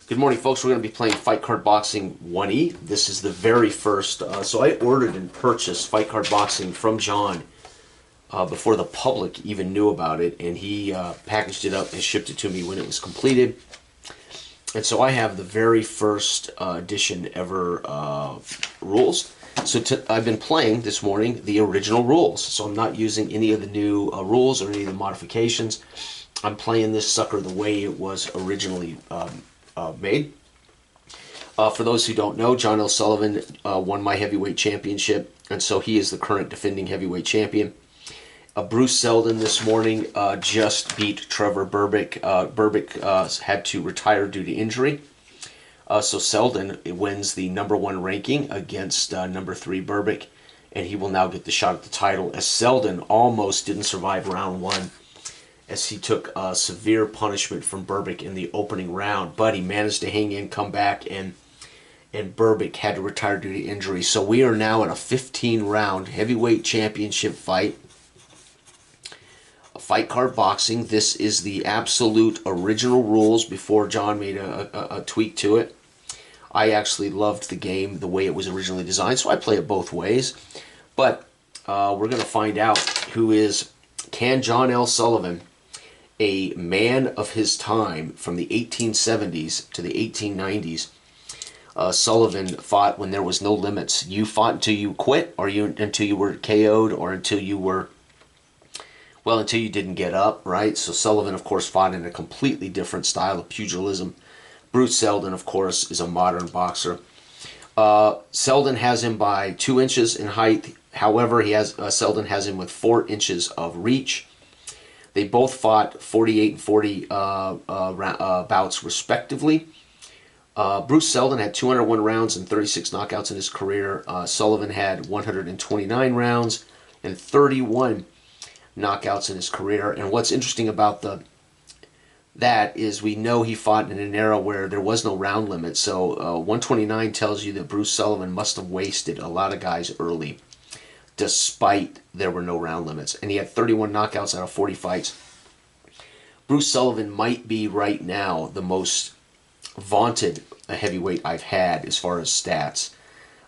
Good morning, folks. We're going to be playing Fight Card Boxing 1E. This is the very first. So I ordered and purchased Fight Card Boxing from John before the public even knew about it, and he packaged it up and shipped it to me when it was completed. And so I have the very first edition ever rules. So I've been playing this morning the original rules. So I'm not using any of the new rules or any of the modifications. I'm playing this sucker the way it was originally made. For those who don't know, John L. Sullivan won my heavyweight championship, and so he is the current defending heavyweight champion. Bruce Seldon this morning just beat Trevor Berbick. Berbick had to retire due to injury. So Seldon wins the #1 ranking against #3 Berbick, and he will now get the shot at the title, as Seldon almost didn't survive round 1, as he took severe punishment from Berbick in the opening round. But he managed to hang in, come back, and Berbick had to retire due to injury. So we are now in a 15-round heavyweight championship fight. Fight Card Boxing. This is the absolute original rules before John made a tweak to it. I actually loved the game the way it was originally designed, so I play it both ways. But we're going to find out can John L. Sullivan, a man of his time from the 1870s to the 1890s, Sullivan fought when there was no limits. You fought until you quit, or until you were KO'd, or until you were, well, until you didn't get up, right? So Sullivan, of course, fought in a completely different style of pugilism. Bruce Seldon, of course, is a modern boxer. Seldon has him by 2 inches in height. However, Seldon has him with 4 inches of reach. They both fought 48 and 40 bouts respectively. Bruce Seldon had 201 rounds and 36 knockouts in his career. Sullivan had 129 rounds and 31 knockouts in his career. And what's interesting about that is we know he fought in an era where there was no round limit. So 129 tells you that Bruce Sullivan must have wasted a lot of guys early, despite there were no round limits. And he had 31 knockouts out of 40 fights. Bruce Sullivan might be right now the most vaunted heavyweight I've had as far as stats.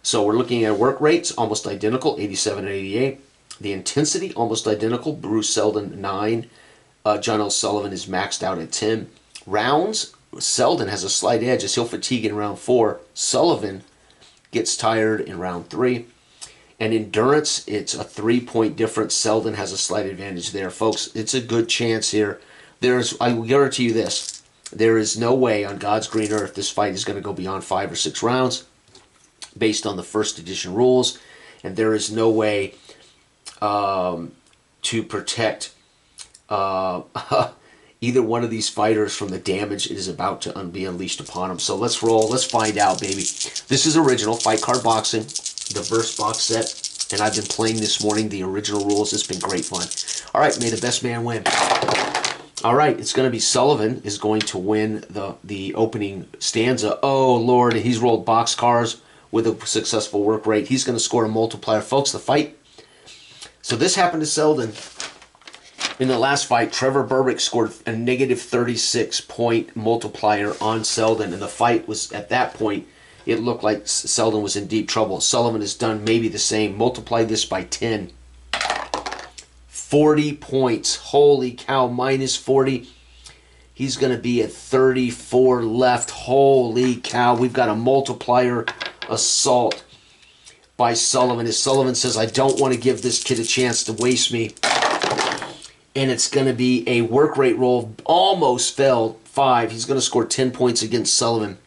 So we're looking at work rates, almost identical, 87 and 88. The intensity, almost identical. Bruce Seldon, 9. John L. Sullivan is maxed out at 10. Rounds, Seldon has a slight edge as he'll fatigue in round 4. Sullivan gets tired in round 3. And endurance, it's a 3-point difference. Seldon has a slight advantage there. Folks, it's a good chance here. I will guarantee you this. There is no way on God's green earth this fight is going to go beyond 5 or 6 rounds based on the first edition rules. And there is no way to protect either one of these fighters from the damage it is about to be unleashed upon them. So let's roll. Let's find out, baby. This is original Fight Card Boxing, the Verse box set, and I've been playing this morning the original rules. It's been great fun. All right, may the best man win. All right, it's going to be Sullivan is going to win the opening stanza. Oh, Lord, he's rolled boxcars with a successful work rate. He's going to score a multiplier. Folks, the fight. So this happened to Seldon. In the last fight, Trevor Berbick scored a -36-point multiplier on Seldon, and the fight was, at that point, it looked like Seldon was in deep trouble. Sullivan has done maybe the same. Multiply this by 10. 40 points. Holy cow, -40. He's going to be at 34 left. Holy cow, we've got a multiplier assault by Sullivan. As Sullivan says, I don't want to give this kid a chance to waste me. And it's going to be a work rate roll. Almost fell 5. He's going to score 10 points against Sullivan.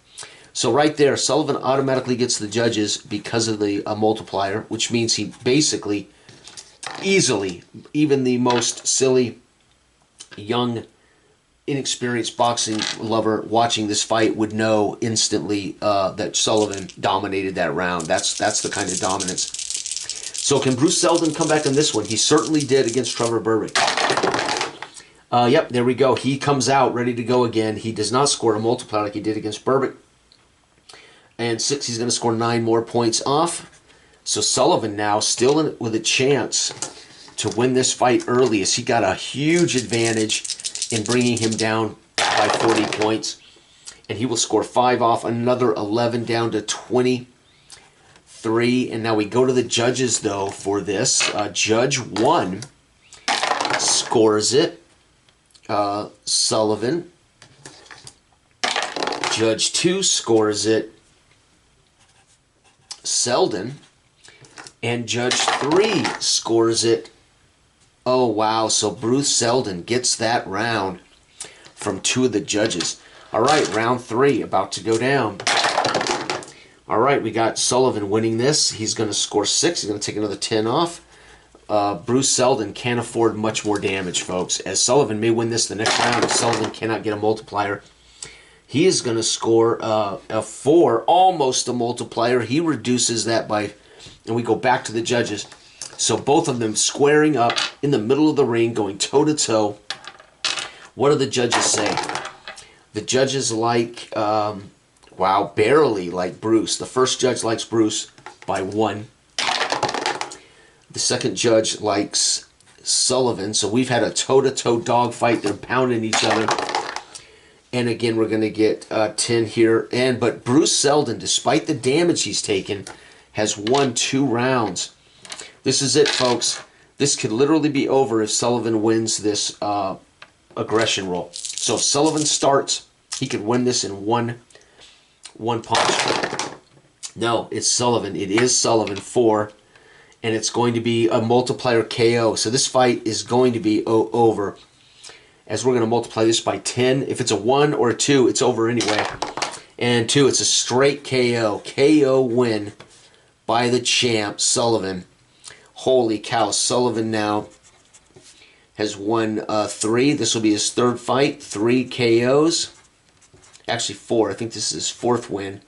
So right there, Sullivan automatically gets the judges because of the multiplier, which means he basically, easily, even the most silly, young, inexperienced boxing lover watching this fight would know instantly that Sullivan dominated that round. That's the kind of dominance. So can Bruce Seldon come back in this one? He certainly did against Trevor Berbick. Yep, there we go. He comes out ready to go again. He does not score a multiplier like he did against Berbick. And 6, he's going to score 9 more points off. So Sullivan now still with a chance to win this fight early, as he got a huge advantage in bringing him down by 40 points. and he will score 5 off, another 11 down to 23. And now we go to the judges, though, for this. Judge 1 scores it, Sullivan. Judge 2 scores it, Seldon. And Judge 3 scores it. Oh, wow. So Bruce Seldon gets that round from 2 of the judges. All right, round 3 about to go down. All right, we got Sullivan winning this. He's going to score 6. He's going to take another 10 off. Bruce Seldon can't afford much more damage, folks, as Sullivan may win this the next round if Sullivan cannot get a multiplier. He is going to score a 4, almost a multiplier. He reduces that by... And we go back to the judges. So both of them squaring up in the middle of the ring, going toe-to-toe. What do the judges say? The judges like, wow, barely like Bruce. The first judge likes Bruce by 1. The second judge likes Sullivan. So we've had a toe-to-toe dogfight. They're pounding each other. And again, we're going to get 10 here. But Bruce Seldon, despite the damage he's taken, has won 2 rounds. This is it, folks. This could literally be over if Sullivan wins this aggression roll. So if Sullivan starts, he could win this in one punch. No, it's Sullivan. It is Sullivan 4, and it's going to be a multiplier KO. So this fight is going to be over, as we're going to multiply this by 10. If it's a 1 or a 2, it's over anyway. And 2, it's a straight KO. KO win by the champ, Sullivan. Holy cow, Sullivan now has won 3. This will be his 3rd fight, 3 KOs. Actually 4, I think this is his 4th win,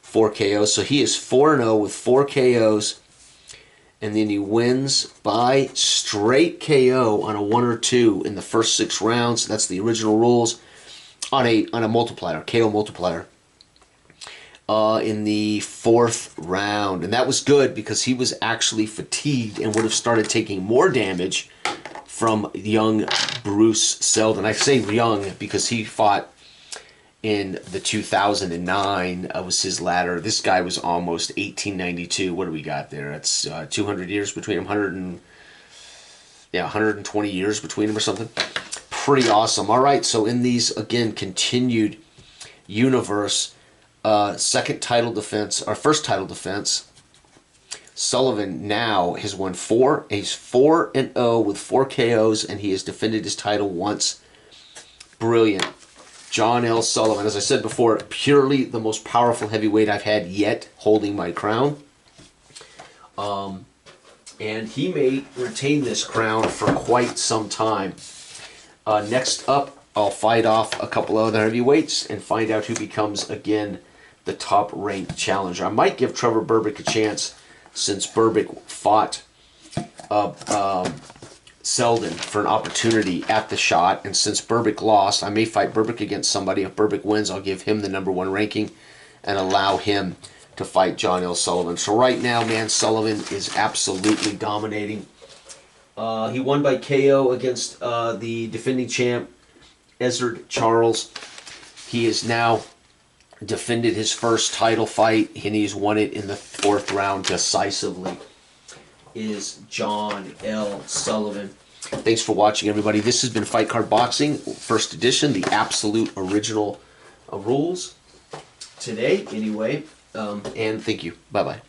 4 KOs. So he is 4-0 with 4 KOs. And then he wins by straight KO on a 1 or 2 in the first 6 rounds. That's the original rules on a multiplier, KO multiplier. In the 4th round. And that was good because he was actually fatigued and would have started taking more damage from young Bruce Seldon. I say young because he fought in the 2009 was his ladder. This guy was almost 1892. What do we got there? That's 200 years between them. 120 years between them or something. Pretty awesome. All right, so in these, again, continued universe, second title defense, our first title defense, Sullivan now has won 4. He's 4-0 with 4 KOs, and he has defended his title once. Brilliant. John L. Sullivan, as I said before, purely the most powerful heavyweight I've had yet holding my crown. And he may retain this crown for quite some time. Next up, I'll fight off a couple other heavyweights and find out who becomes, again, the top-ranked challenger. I might give Trevor Berbick a chance since Berbick fought Seldon for an opportunity at the shot. And since Berbick lost, I may fight Berbick against somebody. If Berbick wins, I'll give him the #1 ranking and allow him to fight John L. Sullivan. So right now, man, Sullivan is absolutely dominating. He won by KO against the defending champ, Ezzard Charles. He has now defended his first title fight, and he's won it in the 4th round decisively. Is John L. Sullivan. Thanks for watching, everybody. This has been Fight Card Boxing, 1st edition, the absolute original rules today, anyway. And thank you. Bye-bye.